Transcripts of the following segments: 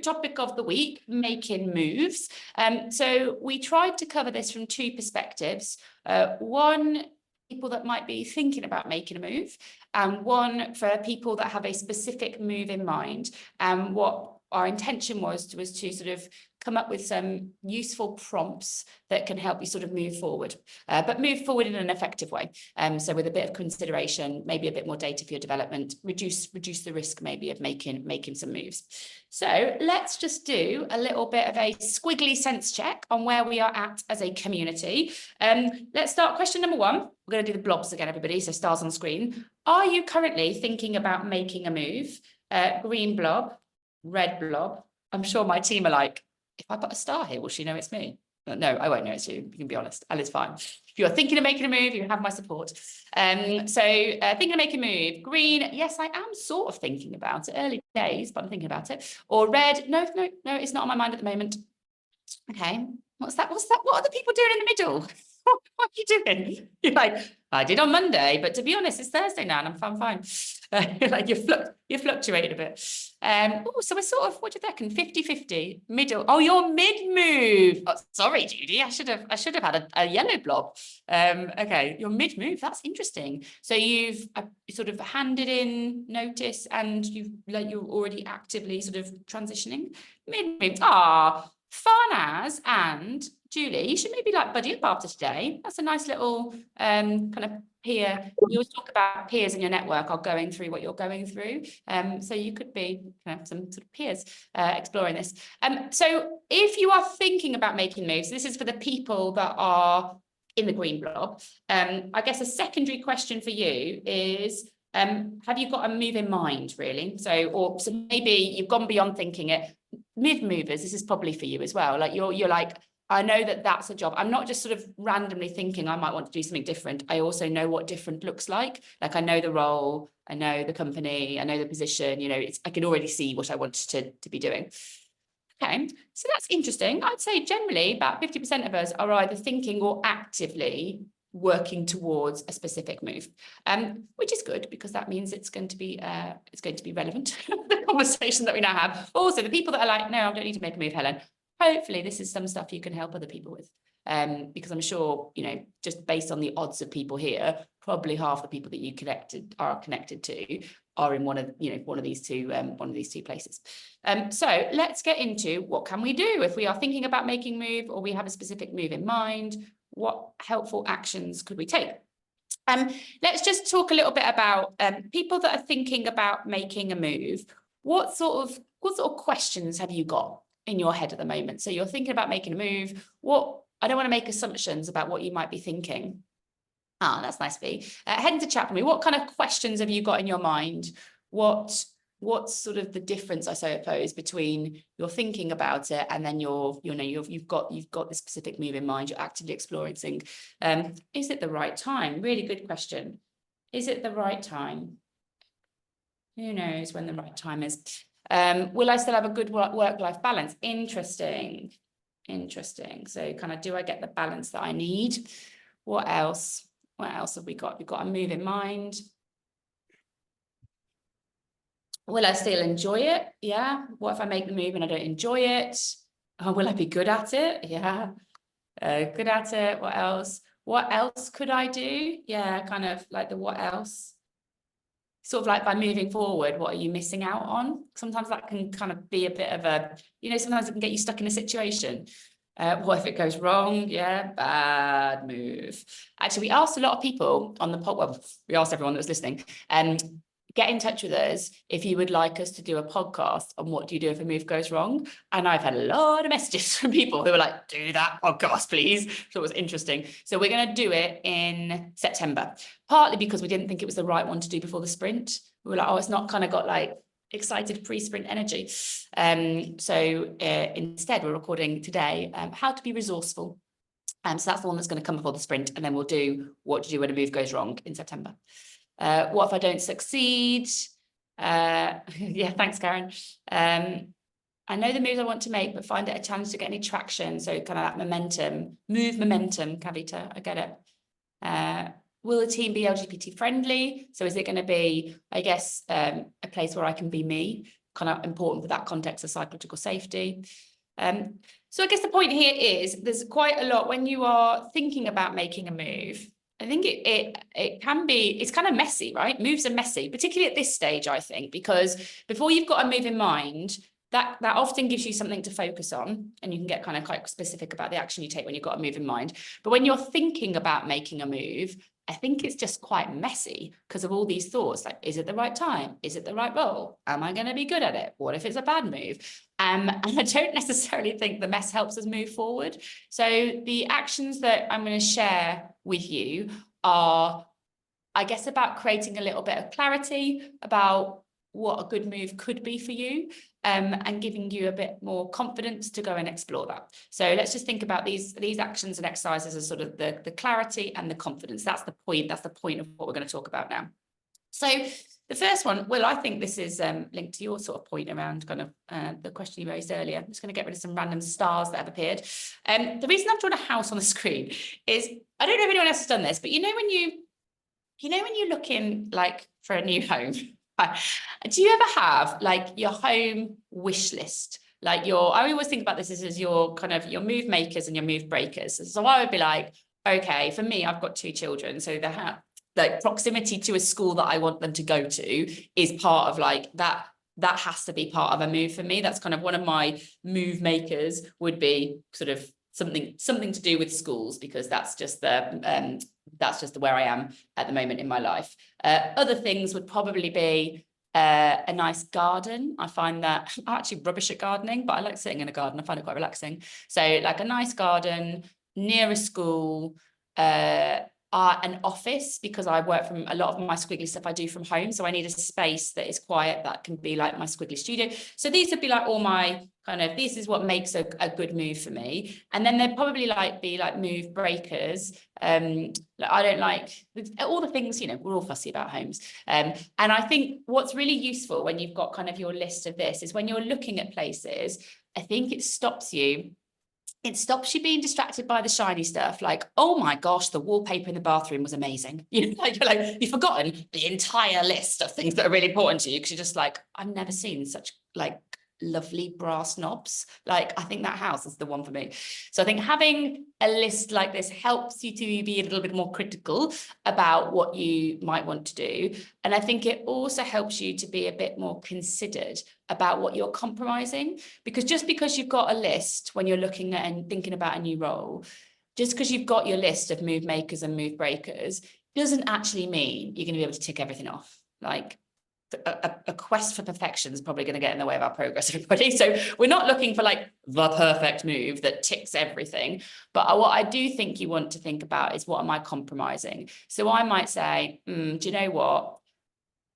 topic of the week, making moves. So we tried to cover this from two perspectives. One, people that might be thinking about making a move, and one for people that have a specific move in mind. And what our intention was to sort of come up with some useful prompts that can help you sort of move forward, but move forward in an effective way. So with a bit of consideration, maybe a bit more data for your development, reduce the risk maybe of making some moves. So let's just do a little bit of a squiggly sense check on where we are at as a community. Let's start question number one. We're going to do the blobs again, everybody, so stars on screen. Are you currently thinking about making a move? Green blob, red blob. I'm sure my team are like, if I put a star here, will she know it's me? No, I won't know it's you. You can be honest. Ali's fine. If you're thinking of making a move, you have my support. Thinking of making a move. Green, yes, I am sort of thinking about it. Early days, but I'm thinking about it. Or red, no, it's not on my mind at the moment. Okay, what's that? What are the people doing in the middle? What are you doing? You're like, I did on Monday, but to be honest, it's Thursday now and I'm fine. Like you're fluctuating a bit. So we're sort of, what do you reckon? 50-50, middle. Oh, you're mid-move. Oh, sorry, Judy, I should have had a yellow blob. Okay, you're mid-move. That's interesting. So you've sort of handed in notice and you're already actively sort of transitioning. Mid-move. Ah, fun as, and Julie, you should maybe like buddy up after today. That's a nice little kind of peer. You always talk about peers in your network are going through what you're going through. So you could be some sort of peers exploring this. So if you are thinking about making moves, this is for the people that are in the green blob. I guess a secondary question for you is, have you got a move in mind, really? So maybe you've gone beyond thinking it. Mid-movers, this is probably for you as well. Like you're like, I know that that's a job. I'm not just sort of randomly thinking I might want to do something different. I also know what different looks like. Like I know the role, I know the company, I know the position, I can already see what I want to be doing. Okay, so that's interesting. I'd say generally about 50% of us are either thinking or actively working towards a specific move, which is good because that means it's going to be relevant, the conversation that we now have. Also, the people that are like, no, I don't need to make a move, Helen. Hopefully this is some stuff you can help other people with, because I'm sure, just based on the odds of people here, probably half the people that you are connected to are in one of these two places. So let's get into what can we do if we are thinking about making a move or we have a specific move in mind. What helpful actions could we take? Let's just talk a little bit about people that are thinking about making a move. What sort of questions have you got in your head at the moment? So you're thinking about making a move. I don't want to make assumptions about what you might be thinking. Ah, that's nice, V. Head into chat for me. What kind of questions have you got in your mind? What's sort of the difference, I suppose, between you're thinking about it and then you've got this specific move in mind, you're actively exploring things. Is it the right time? Really good question. Is it the right time? Who knows when the right time is? Will I still have a good work-life balance? Interesting. So kind of, do I get the balance that I need? What else? What else have we got? We've got a move in mind. Will I still enjoy it? Yeah. What if I make the move and I don't enjoy it? Oh, will I be good at it? Yeah. Good at it. What else? What else could I do? Yeah, kind of like the what else. Sort of like by moving forward, what are you missing out on? Sometimes that can kind of be a bit of a, sometimes it can get you stuck in a situation. What if it goes wrong? Yeah, bad move. Actually, we asked a lot of people on the pod, well, we asked everyone that was listening, get in touch with us if you would like us to do a podcast on what do you do if a move goes wrong. And I've had a lot of messages from people who were like, do that podcast, please. So it was interesting. So we're going to do it in September, partly because we didn't think it was the right one to do before the sprint. We were like, oh, it's not kind of got like excited pre-sprint energy. So instead, we're recording today how to be resourceful. So that's the one that's going to come before the sprint. And then we'll do what to do when a move goes wrong in September. What if I don't succeed? Yeah, thanks, Karen. I know the moves I want to make, but find it a challenge to get any traction. So kind of that momentum, Kavita, I get it. Will the team be LGBT friendly? So is it going to be, I guess, a place where I can be me? kind of important for that context of psychological safety. So I guess the point here is there's quite a lot when you are thinking about making a move. I think it can be, it's kind of messy, right? Moves are messy, particularly at this stage, I think, because before you've got a move in mind, that often gives you something to focus on, and you can get kind of quite specific about the action you take when you've got a move in mind. But when you're thinking about making a move, I think it's just quite messy because of all these thoughts, like, is it the right time? Is it the right role? Am I going to be good at it? What if it's a bad move? And I don't necessarily think the mess helps us move forward. So the actions that I'm going to share with you are, I guess, about creating a little bit of clarity about what a good move could be for you, and giving you a bit more confidence to go and explore that. So let's just think about these actions and exercises as sort of the clarity and the confidence. That's the point of what we're going to talk about now. So the first one, Will, I think this is linked to your sort of point around kind of the question you raised earlier. I'm just going to get rid of some random stars that have appeared. The reason I've drawn a house on the screen is, I don't know if anyone else has done this, but you know when you're looking like for a new home, do you ever have like your home wish list? Like I always think about this as your kind of your move makers and your move breakers. So I would be like, okay, for me, I've got 2 children, so they have like proximity to a school that I want them to go to is part of like that has to be part of a move for me. That's kind of one of my move makers, would be sort of something to do with schools, because that's just where I am at the moment in my life. Other things would probably be a nice garden. I find that I'm actually rubbish at gardening, but I like sitting in a garden. I find it quite relaxing. So like a nice garden near a school, an office, because I work from a lot of my Squiggly stuff I do from home. So I need a space that is quiet, that can be like my Squiggly studio. So these would be like all my kind of, this is what makes a good move for me. And then they'd probably be like move breakers. I don't like all the things, we're all fussy about homes. And I think what's really useful when you've got kind of your list of this is when you're looking at places, I think it stops you being distracted by the shiny stuff. Like, oh my gosh, the wallpaper in the bathroom was amazing. You've forgotten the entire list of things that are really important to you, because you're just like, I've never seen such like lovely brass knobs. Like, I think that house is the one for me. So I think having a list like this helps you to be a little bit more critical about what you might want to do. And I think it also helps you to be a bit more considered about what you're compromising, because just because you've got a list when you're looking at and thinking about a new role, just because you've got your list of move makers and move breakers doesn't actually mean you're going to be able to tick everything off. Like, a quest for perfection is probably going to get in the way of our progress, everybody. So we're not looking for like the perfect move that ticks everything. But what I do think you want to think about is, what am I compromising? So I might say, do you know what?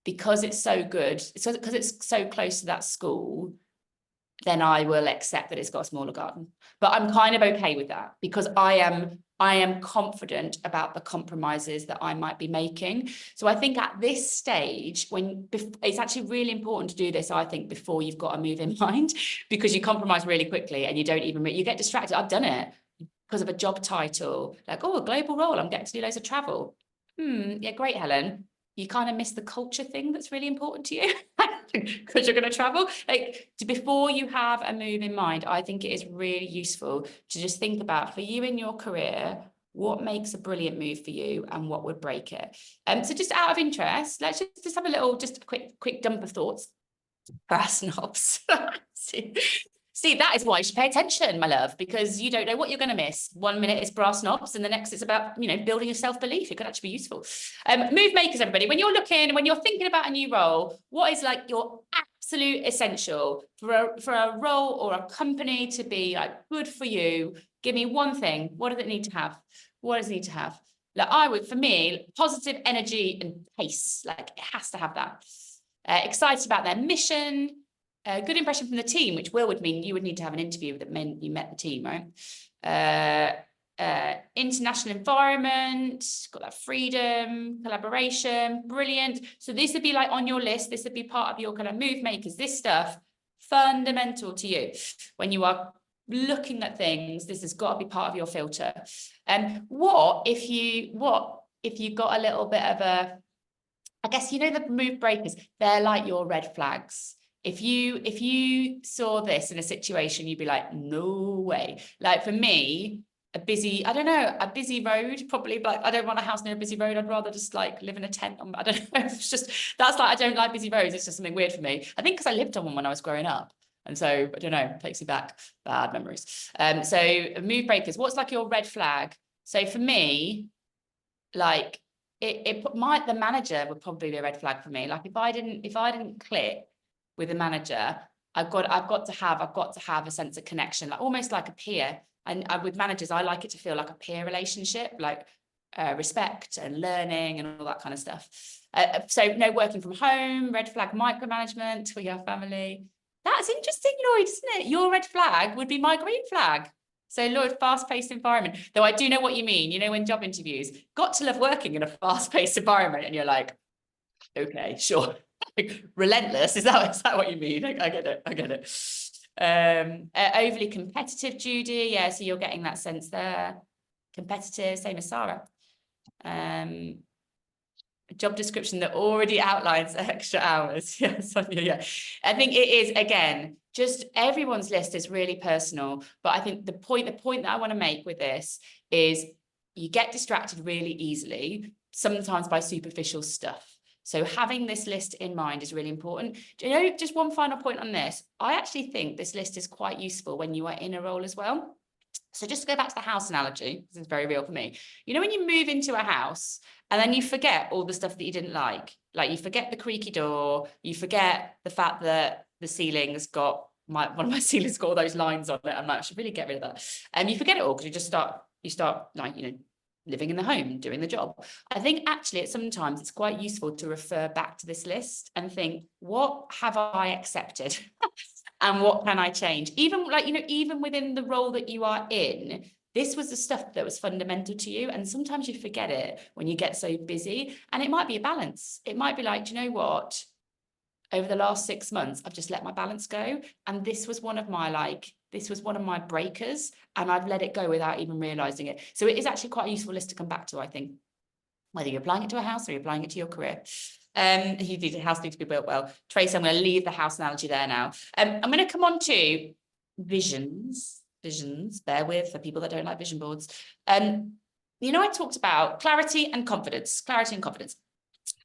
Because it's so good, because it's so close to that school, then I will accept that it's got a smaller garden. But I'm kind of okay with that, because I am confident about the compromises that I might be making. So I think at this stage, it's actually really important to do this, I think, before you've got a move in mind, because you compromise really quickly and you don't even, you get distracted. I've done it because of a job title, like, oh, a global role, I'm getting to do loads of travel. Yeah, great, Helen. You kind of miss the culture thing that's really important to you because you're going to travel. Like, before you have a move in mind, I think it is really useful to just think about, for you in your career, what makes a brilliant move for you and what would break it. So just out of interest, let's just have a quick dump of thoughts. Brass knobs. See, that is why you should pay attention, my love, because you don't know what you're going to miss. 1 minute it's brass knobs, and the next it's about, building your self-belief. It could actually be useful. Move makers, everybody. When you're thinking about a new role, what is like your absolute essential for a role or a company to be like good for you? Give me one thing. What does it need to have? What does it need to have? Like, for me, positive energy and pace. Like, it has to have that. Excited about their mission. A good impression from the team, which would mean you would need to have an interview that meant you met the team, right? International environment, got that freedom, collaboration, brilliant. So this would be like on your list. This would be part of your kind of move makers. This stuff, fundamental to you. When you are looking at things, this has got to be part of your filter. And what if you got a little bit of a, I guess, the move breakers, they're like your red flags. If you saw this in a situation, you'd be like, no way. Like for me, a busy road, probably, like I don't want a house near a busy road. I'd rather just like live in a tent. I don't know. It's just, that's like, I don't like busy roads. It's just something weird for me. I think because I lived on one when I was growing up. And so, I don't know, takes me back, bad memories. So mood breakers, what's like your red flag? So for me, like the manager would probably be a red flag for me. Like if I didn't click with the manager, I've got to have a sense of connection, like almost like a peer. And with managers, I like it to feel like a peer relationship, like respect and learning and all that kind of stuff. So no working from home, red flag micromanagement for your family. That's interesting, Lloyd, isn't it? Your red flag would be my green flag. So Lloyd, fast-paced environment. Though I do know what you mean. You know, in job interviews, got to love working in a fast-paced environment, and you're like, okay, sure. Relentless. Is that what you mean? I get it. Overly competitive, Judy. Yeah, so you're getting that sense there. Competitive, same as Sarah. A job description that already outlines extra hours. Yes, yeah. I think it is, again, just everyone's list is really personal. But I think the point that I want to make with this is you get distracted really easily, sometimes by superficial stuff. So having this list in mind is really important. Do you know, just one final point on this, I actually think this list is quite useful when you are in a role as well. So just to go back to the house analogy, this is very real for me. You know, when you move into a house and then you forget all the stuff that you didn't like you forget the creaky door, you forget the fact that the ceiling's got one of my ceilings got all those lines on it. I'm like, I should really get rid of that. And you forget it all because you start like, you know, living in the home, doing the job. I think actually sometimes it's quite useful to refer back to this list and think, what have I accepted? And what can I change? Even like, you know, even within the role that you are in, this was the stuff that was fundamental to you. And sometimes you forget it when you get so busy. And it might be a balance. It might be like, do you know what? Over the last 6 months, I've just let my balance go. And this was one of my breakers. And I've let it go without even realizing it. So it is actually quite a useful list to come back to, I think, whether you're applying it to a house or you're applying it to your career. The house needs to be built well. Tracy, I'm going to leave the house analogy there now. I'm going to come on to visions, bear with for people that don't like vision boards. You know, I talked about clarity and confidence.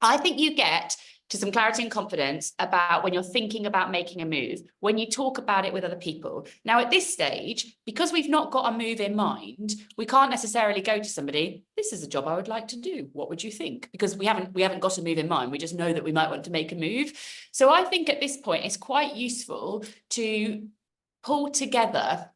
I think you get to some clarity and confidence about when you're thinking about making a move, when you talk about it with other people. Now, at this stage, because we've not got a move in mind, we can't necessarily go to somebody, this is a job I would like to do. What would you think? Because we haven't got a move in mind. We just know that we might want to make a move. So I think at this point, it's quite useful to pull together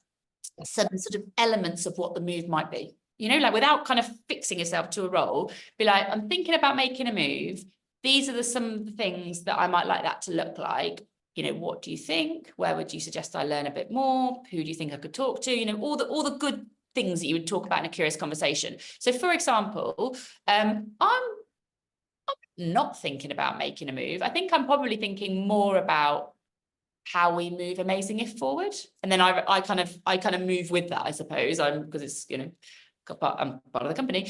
some sort of elements of what the move might be. You know, like without kind of fixing yourself to a role, be like, I'm thinking about making a move. These are some of the things that I might like that to look like. You know, what do you think? Where would you suggest I learn a bit more? Who do you think I could talk to? You know, all the good things that you would talk about in a curious conversation. So, for example, I'm not thinking about making a move. I think I'm probably thinking more about how we move Amazing If forward, and then I kind of move with that, I suppose. Because it's, you know, I'm part of the company.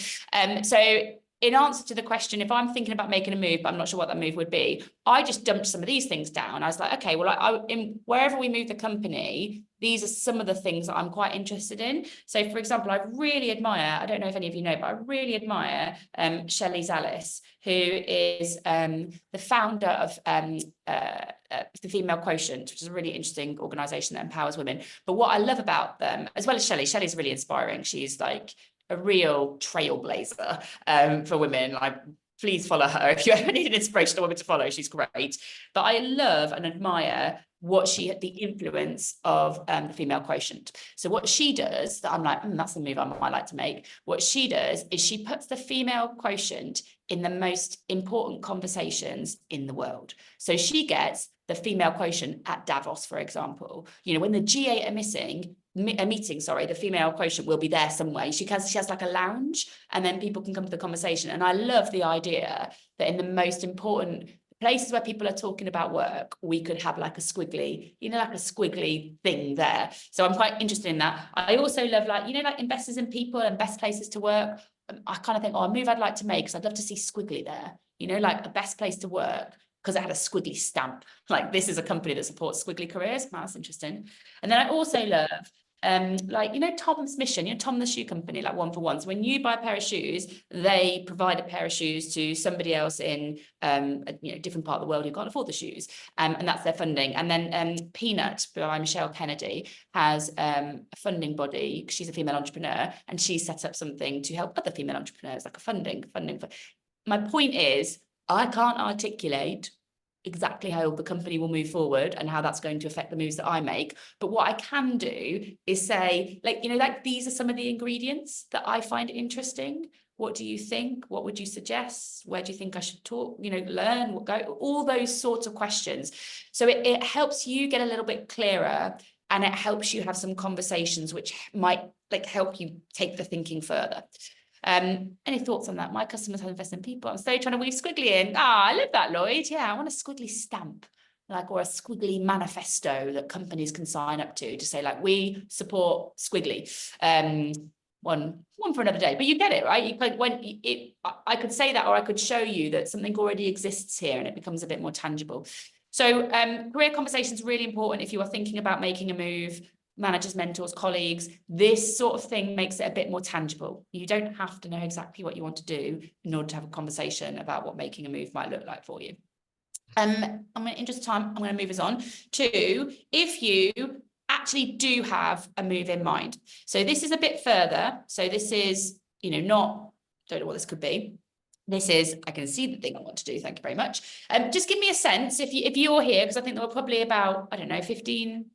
So in answer to the question, if I'm thinking about making a move, but I'm not sure what that move would be, I just dumped some of these things down. I was like, okay, well, wherever we move the company, these are some of the things that I'm quite interested in. So, for example, I really admire, I don't know if any of you know, but I really admire Shelley Zallis, who is the founder of the Female Quotient, which is a really interesting organisation that empowers women. But what I love about them, as well as Shelley's really inspiring. She's like a real trailblazer for women. Like, please follow her if you ever need an inspirational woman to follow. She's great. But I love and admire the influence of the Female Quotient. So what she does, that I'm like, that's the move I might like to make. What she does is she puts the Female Quotient in the most important conversations in the world. So she gets the Female Quotient at Davos, for example. You know, when the G8 are meeting, the Female Quotient will be there somewhere. She has like a lounge, and then people can come to the conversation. And I love the idea that in the most important places where people are talking about work, we could have like a squiggly, you know, like a squiggly thing there. So I'm quite interested in that. I also love, like, you know, like investors in people and best places to work. I kind of think, a move I'd like to make, because I'd love to see squiggly there, you know, like a best place to work. because it had a squiggly stamp. Like, this is a company that supports squiggly careers. Wow, that's interesting. And then I also love, like, you know, Tom's Mission, you know, Tom the shoe company, like One for One. So when you buy a pair of shoes, they provide a pair of shoes to somebody else in a, you know, different part of the world who can't afford the shoes. And that's their funding. And then Peanut by Michelle Kennedy has a funding body. She's a female entrepreneur, and she set up something to help other female entrepreneurs, like a funding. My point is, I can't articulate exactly how the company will move forward and how that's going to affect the moves that I make. But what I can do is say, like, you know, like, these are some of the ingredients that I find interesting. What do you think? What would you suggest? Where do you think I should talk, you know, learn, go, all those sorts of questions. So it helps you get a little bit clearer, and it helps you have some conversations which might, like, help you take the thinking further. Any thoughts on that? My customers have invested in people. I'm still trying to weave squiggly in. I love that, Lloyd. Yeah, I want a squiggly stamp, like, or a squiggly manifesto that companies can sign up to say, like, we support squiggly. One for another day, but you get it, right? You could, I could say that, or I could show you that something already exists here, and it becomes a bit more tangible. So career conversation is really important if you are thinking about making a move. Managers, mentors, colleagues, this sort of thing makes it a bit more tangible. You don't have to know exactly what you want to do in order to have a conversation about what making a move might look like for you. I'm in the interest of time, I'm going to move us on to if you actually do have a move in mind. So this is a bit further. So this is, you know, don't know what this could be. This is, I can see the thing I want to do. Thank you very much. Just give me a sense if you're here, because I think there were probably about, I don't know, 15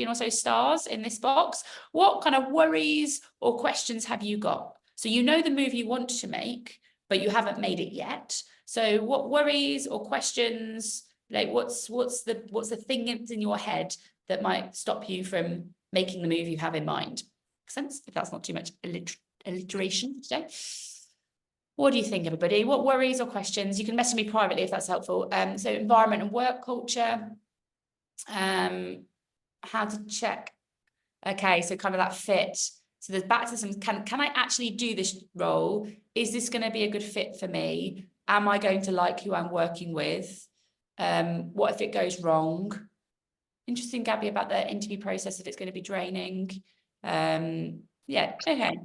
or so stars in this box. What kind of worries or questions have you got? So you know the move you want to make, but you haven't made it yet. So what worries or questions, like what's the thing in your head that might stop you from making the move you have in mind? Makes sense? If that's not too much alliteration today. What do you think, everybody? What worries or questions? You can message me privately if that's helpful. So environment and work culture. How to check. Okay, so kind of that fit. So there's back to some, can I actually do this role? Is this going to be a good fit for me? Am I going to like who I'm working with? What if it goes wrong? Interesting, Gabby, about the interview process, if it's going to be draining. Yeah, okay.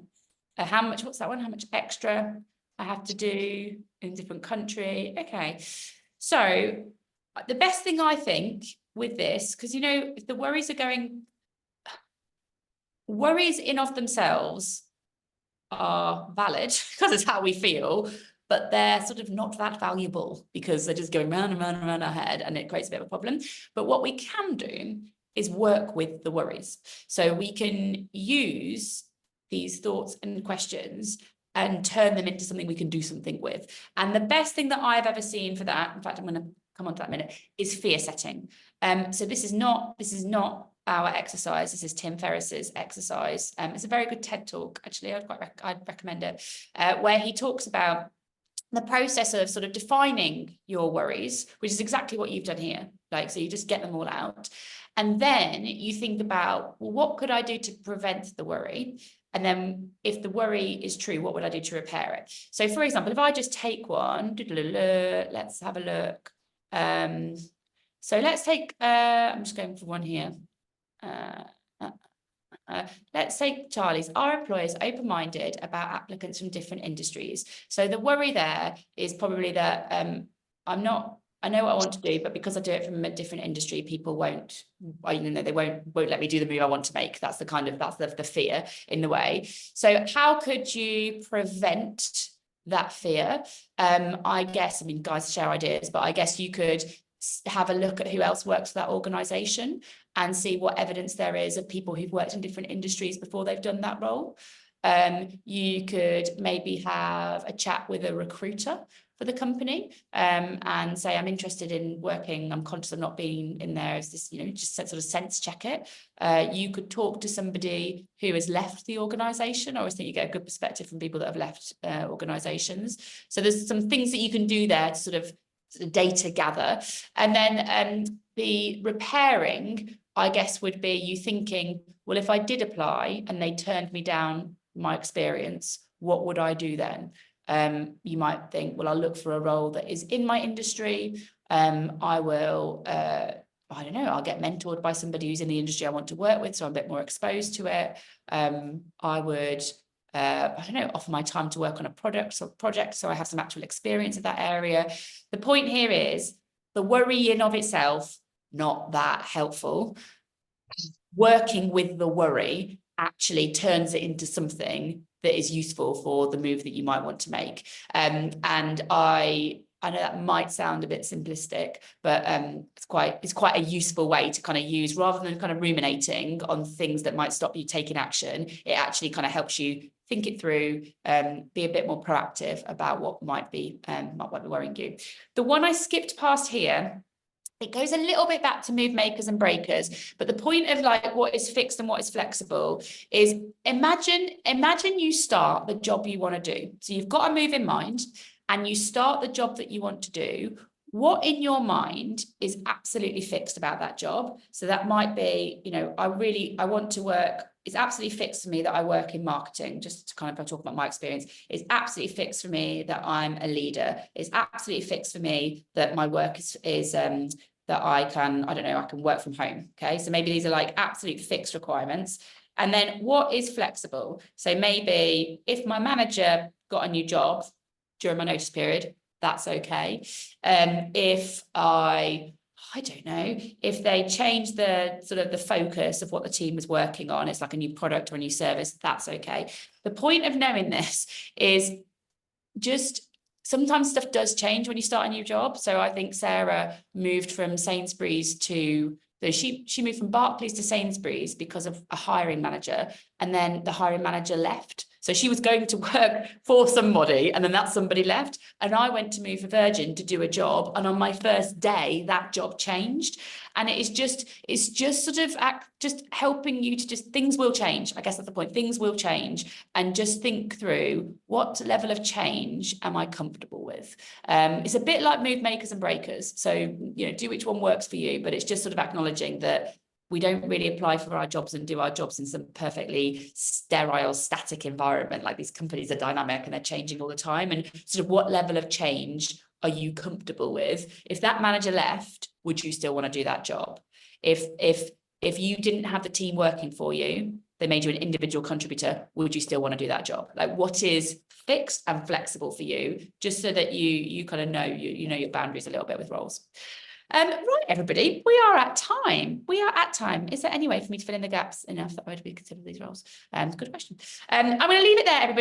What's that one? How much extra I have to do in a different country? Okay. So the best thing I think with this, because, you know, if the worries in of themselves are valid because it's how we feel, but they're sort of not that valuable because they're just going round and round and round our head, and it creates a bit of a problem. But what we can do is work with the worries. So we can use these thoughts and questions and turn them into something we can do something with. And the best thing that I've ever seen for that, in fact, I'm going to come on to that in a minute, is fear setting. So this is not our exercise. This is Tim Ferriss's exercise. It's a very good TED talk, actually. I'd recommend it, where he talks about the process of sort of defining your worries, which is exactly what you've done here. Like, so you just get them all out. And then you think about, well, what could I do to prevent the worry? And then if the worry is true, what would I do to repair it? So for example, if I just take one, let's have a look. So let's take, I'm just going for one here. Let's take Charlie's. Our employers open-minded about applicants from different industries. So the worry there is probably that I know what I want to do, but because I do it from a different industry, people won't, they won't let me do the move I want to make. That's the fear in the way. So how could you prevent that fear? I guess, guys share ideas, but I guess you could have a look at who else works for that organization and see what evidence there is of people who've worked in different industries before they've done that role. You could maybe have a chat with a recruiter for the company and say, I'm interested in working, I'm conscious of not being in there as this, just sort of sense check it. You could talk to somebody who has left the organization. I always think you get a good perspective from people that have left organizations. So there's some things that you can do there to sort of data gather. And then the repairing, I guess, would be you thinking, well, if I did apply and they turned me down my experience, what would I do then? You might think, well, I'll look for a role that is in my industry. I will, I don't know, I'll get mentored by somebody who's in the industry I want to work with, so I'm a bit more exposed to it. I would, I don't know, offer my time to work on a project, so I have some actual experience of that area. The point here is the worry in of itself, not that helpful. Working with the worry actually turns it into something that is useful for the move that you might want to make. And I know that might sound a bit simplistic, but it's quite a useful way to kind of use, rather than kind of ruminating on things that might stop you taking action. It actually kind of helps you think it through, be a bit more proactive about what might be worrying you. The one I skipped past here, it goes a little bit back to move makers and breakers, but the point of like what is fixed and what is flexible is imagine you start the job you want to do. So you've got a move in mind and you start the job that you want to do. What in your mind is absolutely fixed about that job? So that might be, you know, I want to work. It's absolutely fixed for me that I work in marketing, just to kind of talk about my experience. It's absolutely fixed for me that I'm a leader. It's absolutely fixed for me that my work is that I can work from home. Okay, so maybe these are like absolute fixed requirements. And then what is flexible? So maybe if my manager got a new job during my notice period, that's okay. If I don't know, if they change the sort of the focus of what the team is working on, it's like a new product or a new service, that's okay. The point of knowing this is just sometimes stuff does change when you start a new job. So I think Sarah moved from Sainsbury's to, so she moved from Barclays to Sainsbury's because of a hiring manager, and then the hiring manager left. So she was going to work for somebody, and then that somebody left. And I went to move for Virgin to do a job. And on my first day, that job changed. And it's just sort of just helping you to just, things will change. I guess that's the point. Things will change. And just think through, what level of change am I comfortable with? It's a bit like move makers and breakers. So, you know, do which one works for you. But it's just sort of acknowledging that we don't really apply for our jobs and do our jobs in some perfectly sterile, static environment. Like, these companies are dynamic and they're changing all the time. And sort of what level of change are you comfortable with? If that manager left, would you still want to do that job? If you didn't have the team working for you, they made you an individual contributor, would you still want to do that job? Like, what is fixed and flexible for you, just so that you kind of know, you know your boundaries a little bit with roles. Right, everybody, we are at time. Is there any way for me to fill in the gaps enough that I would be considered these roles? Good question. I'm going to leave it there, everybody.